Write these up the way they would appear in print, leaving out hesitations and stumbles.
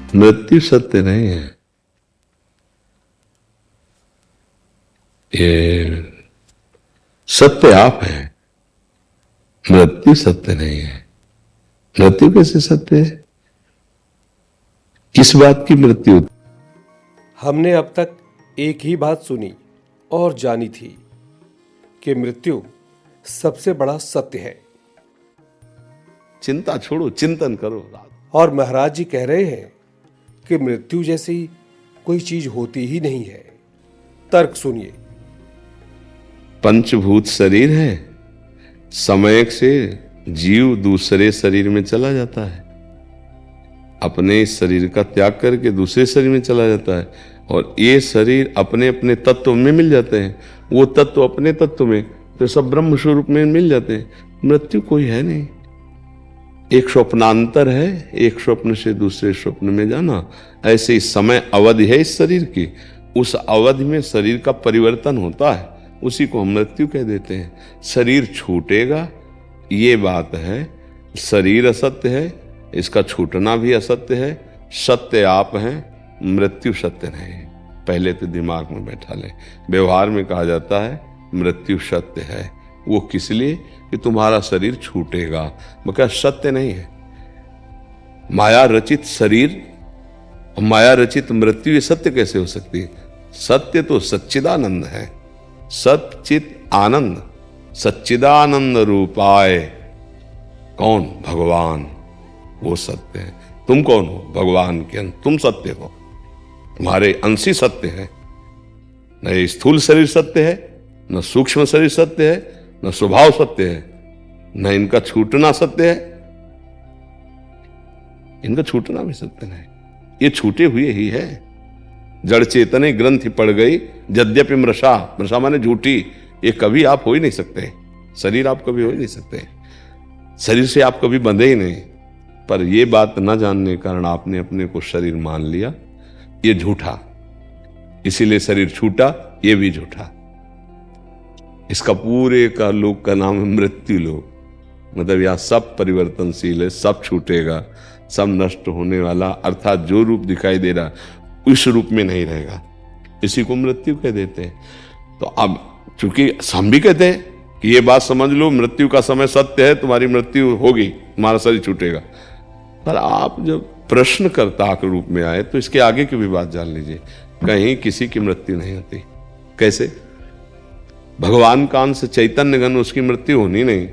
मृत्यु सत्य नहीं है। ये सत्य आप है, मृत्यु सत्य नहीं है। मृत्यु कैसे सत्य है? किस बात की मृत्यु? हमने अब तक एक ही बात सुनी और जानी थी कि मृत्यु सबसे बड़ा सत्य है। चिंता छोड़ो, चिंतन करो। और महाराज जी कह रहे हैं कि मृत्यु जैसी कोई चीज होती ही नहीं है। तर्क सुनिए। पंचभूत शरीर है, समय से जीव दूसरे शरीर में चला जाता है, अपने शरीर का त्याग करके दूसरे शरीर में चला जाता है, और ये शरीर अपने अपने तत्व में मिल जाते हैं, वो तत्व अपने तत्व में, तो सब ब्रह्म स्वरूप में मिल जाते हैं। मृत्यु कोई है नहीं, एक स्वप्नांतर है, एक स्वप्न से दूसरे स्वप्न में जाना। ऐसे ही समय अवधि है इस शरीर की, उस अवधि में शरीर का परिवर्तन होता है, उसी को हम मृत्यु कह देते हैं। शरीर छूटेगा ये बात है, शरीर असत्य है, इसका छूटना भी असत्य है। सत्य आप हैं, मृत्यु सत्य नहीं। पहले तो दिमाग में बैठा लें। व्यवहार में कहा जाता है मृत्यु सत्य है, वो किस लिए? कि तुम्हारा शरीर छूटेगा। मगर सत्य नहीं है। माया रचित शरीर, माया रचित मृत्यु, ये सत्य कैसे हो सकती है? सत्य तो सच्चिदानंद है, सच्चित आनंद, सच्चिदानंद रूपाय। कौन? भगवान, वो सत्य है। तुम कौन हो? भगवान के अंश, तुम सत्य हो। तुम्हारे अंश ही सत्य है। न ये स्थूल शरीर सत्य है, न सूक्ष्म शरीर सत्य है, न स्वभाव सत्य है, न इनका छूटना सत्य है। इनका छूटना भी सत्य नहीं, ये छूटे हुए ही है। जड़ चेतने ग्रंथि पड़ गई, यद्यपि मृषा, मृषा माने झूठी, ये कभी आप हो ही नहीं सकते। शरीर आप कभी हो ही नहीं सकते, शरीर से आप कभी बंधे ही नहीं। पर यह बात न जानने के कारण आपने अपने को शरीर मान लिया, ये झूठा, इसीलिए शरीर छूटा, ये भी झूठा। इसका पूरे का लोक का नाम है मृत्यु लोक। मतलब यहां सब परिवर्तनशील है, सब छूटेगा, सब नष्ट होने वाला, अर्थात जो रूप दिखाई दे रहा उस रूप में नहीं रहेगा, इसी को मृत्यु कह देते हैं। तो अब चूंकि हम भी कहते हैं कि ये बात समझ लो, मृत्यु का समय सत्य है, तुम्हारी मृत्यु होगी, तुम्हारा शरीर छूटेगा। पर आप जब प्रश्नकर्ता के रूप में आए तो इसके आगे की भी बात जान लीजिए। कहीं किसी की मृत्यु नहीं होती। कैसे? भगवान का अंश चैतन्य घन, उसकी मृत्यु होनी नहीं।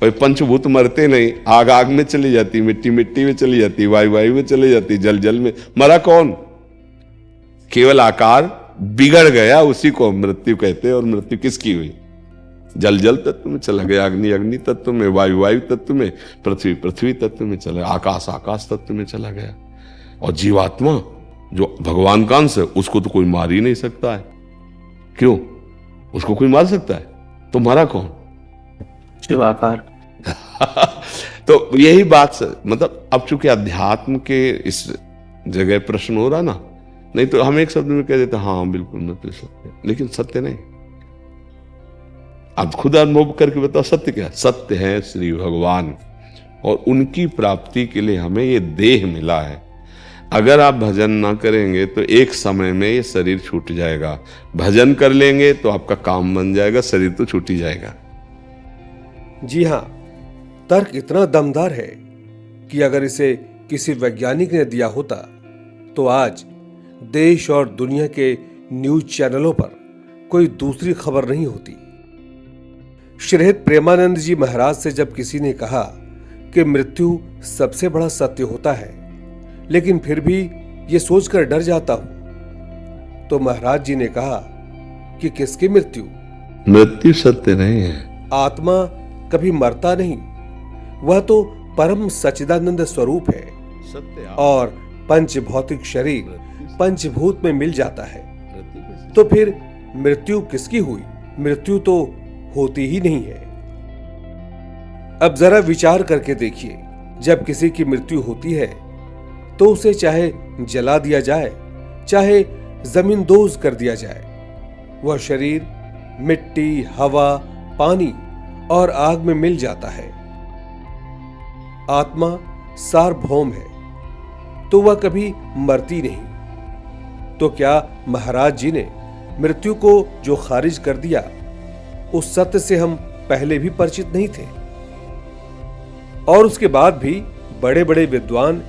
पर पंचभूत मरते नहीं, आग आग में चली जाती, मिट्टी मिट्टी में चली जाती, वायु वायु में चली जाती, जल जल में। मरा कौन? केवल आकार बिगड़ गया, उसी को मृत्यु कहते हैं। और मृत्यु किसकी हुई? जल जल तत्व में चला गया, अग्नि अग्नि तत्व में, वायु वायु तत्व में, पृथ्वी पृथ्वी तत्व में चला, आकाश आकाश तत्व में चला गया। और जीवात्मा जो भगवान का अंश है, उसको तो कोई मार ही नहीं सकता है। क्यों? उसको कोई मार सकता है? तो मारा कौन? शिवाकार। तो यही बात, मतलब अब चूंकि अध्यात्म के इस जगह प्रश्न हो रहा ना, नहीं तो हम एक शब्द में कह देते हाँ बिल्कुल मृत्यु सत्य, लेकिन सत्य नहीं। अब खुद अनुभव करके बताओ सत्य क्या? सत्य है श्री भगवान, और उनकी प्राप्ति के लिए हमें ये देह मिला है। अगर आप भजन ना करेंगे तो एक समय में ये शरीर छूट जाएगा, भजन कर लेंगे तो आपका काम बन जाएगा, शरीर तो छूट ही जाएगा। जी हां, तर्क इतना दमदार है कि अगर इसे किसी वैज्ञानिक ने दिया होता तो आज देश और दुनिया के न्यूज चैनलों पर कोई दूसरी खबर नहीं होती। श्रीहरि प्रेमानंद जी महाराज से जब किसी ने कहा कि मृत्यु सबसे बड़ा सत्य होता है, लेकिन फिर भी ये सोचकर डर जाता हूं, तो महाराज जी ने कहा कि किसकी मृत्यु? मृत्यु सत्य नहीं है। आत्मा कभी मरता नहीं, वह तो परम सच्चिदानंद स्वरूप है। और पंच भौतिक शरीर पंचभूत में मिल जाता है, तो फिर मृत्यु किसकी हुई? मृत्यु तो होती ही नहीं है। अब जरा विचार करके देखिए, जब किसी की मृत्यु होती है तो उसे चाहे जला दिया जाए, चाहे जमींदोज कर दिया जाए, वह शरीर मिट्टी, हवा, पानी और आग में मिल जाता है। आत्मा सार्वभौम है, तो वह कभी मरती नहीं। तो क्या महाराज जी ने मृत्यु को जो खारिज कर दिया, उस सत्य से हम पहले भी परिचित नहीं थे? और उसके बाद भी बड़े बड़े विद्वान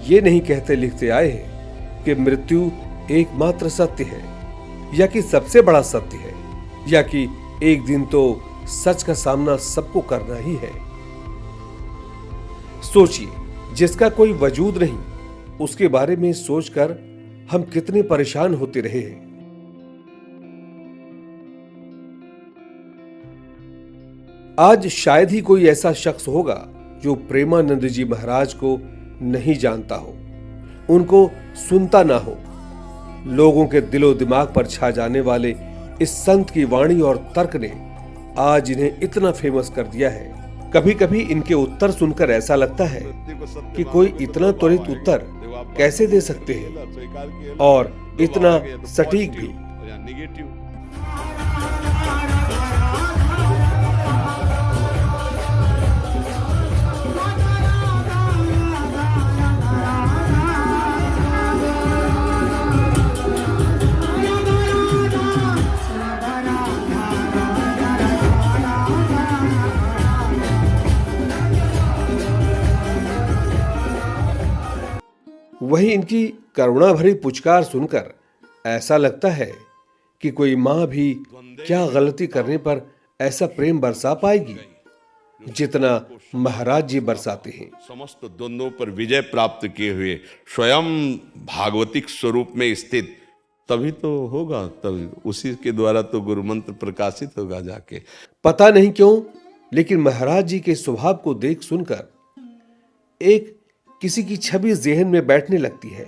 ये नहीं कहते लिखते आए हैं कि मृत्यु एकमात्र सत्य है, या कि सबसे बड़ा सत्य है, या कि एक दिन तो सच का सामना सबको करना ही है। सोचिए, जिसका कोई वजूद नहीं, उसके बारे में सोचकर हम कितने परेशान होते रहे हैं। आज शायद ही कोई ऐसा शख्स होगा जो प्रेमानंद जी महाराज को नहीं जानता हो, उनको सुनता ना हो। लोगों के दिलो दिमाग पर छा जाने वाले इस संत की वाणी और तर्क ने आज इन्हें इतना फेमस कर दिया है। कभी कभी इनके उत्तर सुनकर ऐसा लगता है कि कोई इतना त्वरित उत्तर कैसे दे सकते हैं, और इतना सटीक भी। वही इनकी करुणा भरी पुचकार सुनकर ऐसा लगता है कि कोई मां भी क्या गलती करने पर ऐसा प्रेम बरसा पाएगी जितना महाराज जी बरसाते हैं। समस्त द्वंद्वों पर विजय प्राप्त किए हुए स्वयं भागवतिक स्वरूप में स्थित, तभी तो होगा, तभी उसी के द्वारा तो गुरु मंत्र प्रकाशित होगा जाके। पता नहीं क्यों, लेकिन महाराज जी के स्वभाव को देख सुनकर एक किसी की छवि जेहन में बैठने लगती है।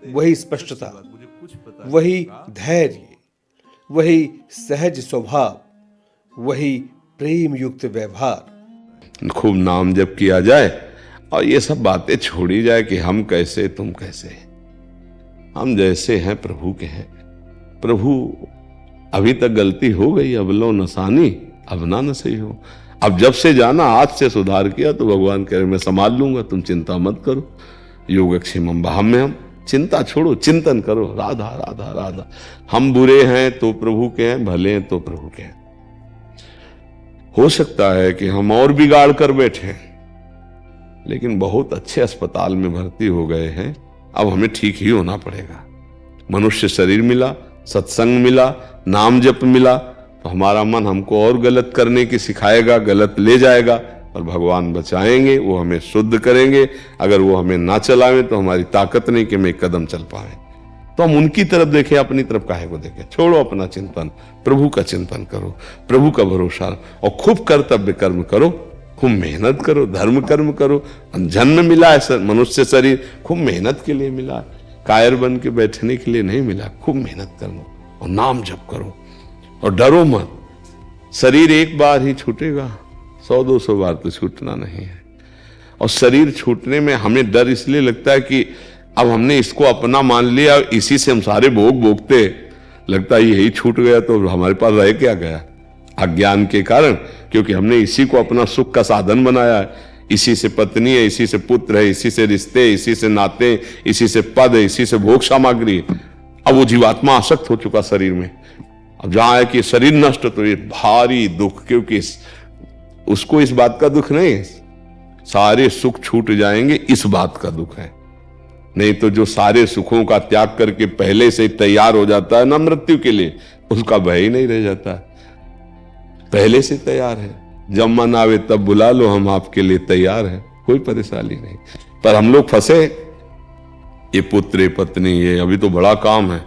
वही स्पष्टता, वही धैर्य, वही सहज स्वभाव, वही प्रेम युक्त व्यवहार। खूब नाम जप किया जाए और ये सब बातें छोड़ी जाए कि हम कैसे तुम कैसे। हम जैसे हैं प्रभु के हैं। प्रभु अभी तक गलती हो गई, अब लो नसानी, अब ना सही हो। अब जब से जाना, आज से सुधार किया तो भगवान कह रहे मैं संभाल लूंगा, तुम चिंता मत करो। योगक्षेमम बहम में हम चिंता छोड़ो, चिंतन करो, राधा राधा राधा। हम बुरे हैं तो प्रभु के हैं, भले हैं तो प्रभु के हैं। हो सकता है कि हम और बिगाड़ कर बैठे, लेकिन बहुत अच्छे अस्पताल में भर्ती हो गए हैं। अब हमें ठीक ही होना पड़ेगा। मनुष्य शरीर मिला, सत्संग मिला, नाम जप मिला, तो हमारा मन हमको और गलत करने की सिखाएगा, गलत ले जाएगा, और भगवान बचाएंगे, वो हमें शुद्ध करेंगे। अगर वो हमें ना चलावे तो हमारी ताकत नहीं कि हम एक कदम चल पाए। तो हम उनकी तरफ देखें, अपनी तरफ काहे को देखें। छोड़ो अपना चिंतन, प्रभु का चिंतन करो, प्रभु का भरोसा, और खूब कर्तव्य कर्म करो, खूब मेहनत करो, धर्म कर्म करो। जन्म मिला है मनुष्य शरीर, खूब मेहनत के लिए मिला है, कायर बन के बैठने के लिए नहीं मिला। खूब मेहनत करो और नाम जप करो और डरो मत। शरीर एक बार ही छूटेगा, 100-200 बार तो छूटना नहीं है। और शरीर छूटने में हमें डर इसलिए लगता है कि अब हमने इसको अपना मान लिया, इसी से हम सारे भोग भोगते, लगता है यही छूट गया तो हमारे पास रह क्या गया, अज्ञान के कारण। क्योंकि हमने इसी को अपना सुख का साधन बनाया है। इसी से पत्नी है, इसी से पुत्र है, इसी से रिश्ते, इसी से नाते, इसी से पद है, इसी से भोग सामग्री। अब वो जीवात्मा आसक्त हो चुका शरीर में। अब जहां है कि शरीर नष्ट, तो ये भारी दुख, क्योंकि उसको इस बात का दुख नहीं, सारे सुख छूट जाएंगे इस बात का दुख है। नहीं तो जो सारे सुखों का त्याग करके पहले से तैयार हो जाता है ना मृत्यु के लिए, उसका भय ही नहीं रह जाता। पहले से तैयार है, जब मन आवे तब बुला लो, हम आपके लिए तैयार हैं, कोई परेशानी नहीं। पर हम लोग फंसे, ये पुत्र ये पत्नी, ये अभी तो बड़ा काम है।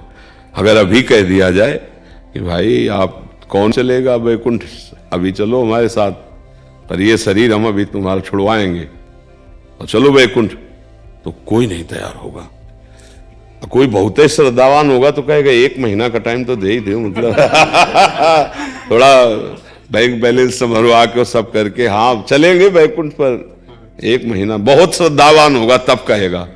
अगर अभी कह दिया जाए कि भाई आप कौन चलेगा वैकुंठ, अभी चलो हमारे साथ, पर ये शरीर हम अभी तुम्हारा छुड़वाएंगे और चलो वैकुंठ, तो कोई नहीं तैयार होगा। कोई बहुत ही श्रद्धावान होगा तो कहेगा 1 महीना का टाइम तो दे ही दे, मतलब थोड़ा बैंक बैलेंस भरवा के सब करके हाँ चलेंगे वैकुंठ पर 1 महीना। बहुत श्रद्धावान होगा तब कहेगा,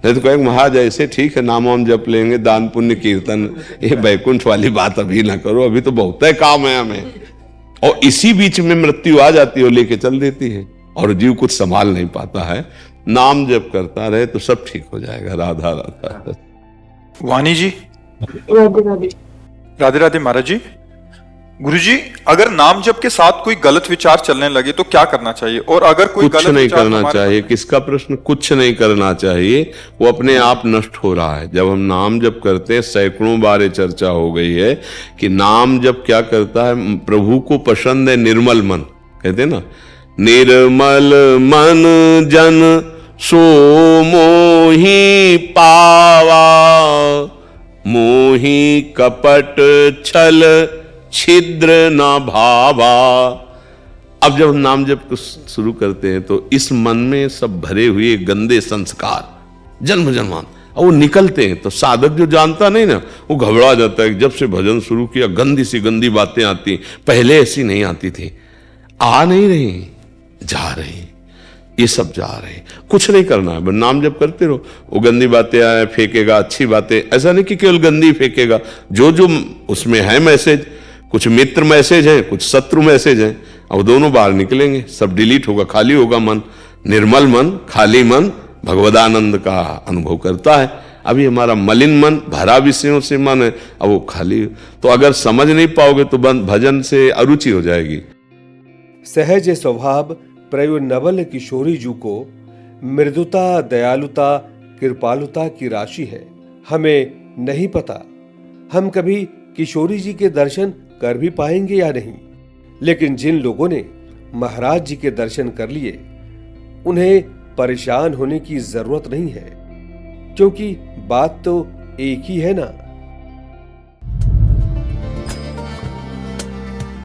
नहीं तो कहेगा महाराज ऐसे ठीक है, नाम वाम जप लेंगे, दान पुण्य कीर्तन, ये वैकुंठ वाली बात अभी ना करो, अभी तो बहुत है काम है हमें। और इसी बीच में मृत्यु आ जाती है और लेके चल देती है। और जीव कुछ संभाल नहीं पाता है। नाम जप करता रहे तो सब ठीक हो जाएगा। राधा राधा। वाणी जी, राधे राधे। राधे राधे महाराज जी। गुरु जी, अगर नाम जप के साथ कोई गलत विचार चलने लगे तो क्या करना चाहिए? और अगर कोई कुछ गलत नहीं विचार करना चाहिए। किसका प्रश्न? कुछ नहीं करना चाहिए, वो अपने आप नष्ट हो रहा है। जब हम नाम जप करते हैं, सैकड़ों बार ये चर्चा हो गई है कि नाम जप क्या करता है, प्रभु को पसंद है निर्मल मन। कहते हैं ना, निर्मल मन जन सो मोहि पावा, मोहि कपट छल छिद्र न भावा। अब जब हम नाम जप शुरू करते हैं तो इस मन में सब भरे हुए गंदे संस्कार जन्म जन्मान और वो निकलते हैं। तो साधक जो जानता नहीं ना, वो घबरा जाता है। जब से भजन शुरू किया गंदी सी गंदी बातें आती, पहले ऐसी नहीं आती थी। आ नहीं रही, जा रही, ये सब जा रहे। कुछ नहीं करना है, बस नाम जप करते रहो। वो गंदी बातें आए फेंकेगा, अच्छी बातें, ऐसा नहीं कि केवल गंदी फेंकेगा। जो जो उसमें है मैसेज, कुछ मित्र मैसेज है, कुछ शत्रु मैसेज है, अब दोनों बाहर निकलेंगे, सब डिलीट होगा, खाली होगा मन। निर्मल मन, खाली मन भगवदानंद का अनुभव करता है। अभी हमारा मलिन मन, भरा विषयों से मन है, अब वो खाली। तो अगर समझ नहीं पाओगे तो भजन से अरुचि हो जाएगी। सहज स्वभाव प्रयु नवल किशोरी जू को मृदुता, दयालुता, कृपालुता की राशि है। हमें नहीं पता हम कभी किशोरी जी के दर्शन कर भी पाएंगे या नहीं, लेकिन जिन लोगों ने महाराज जी के दर्शन कर लिए उन्हें परेशान होने की जरूरत नहीं है, क्योंकि बात तो एक ही है ना।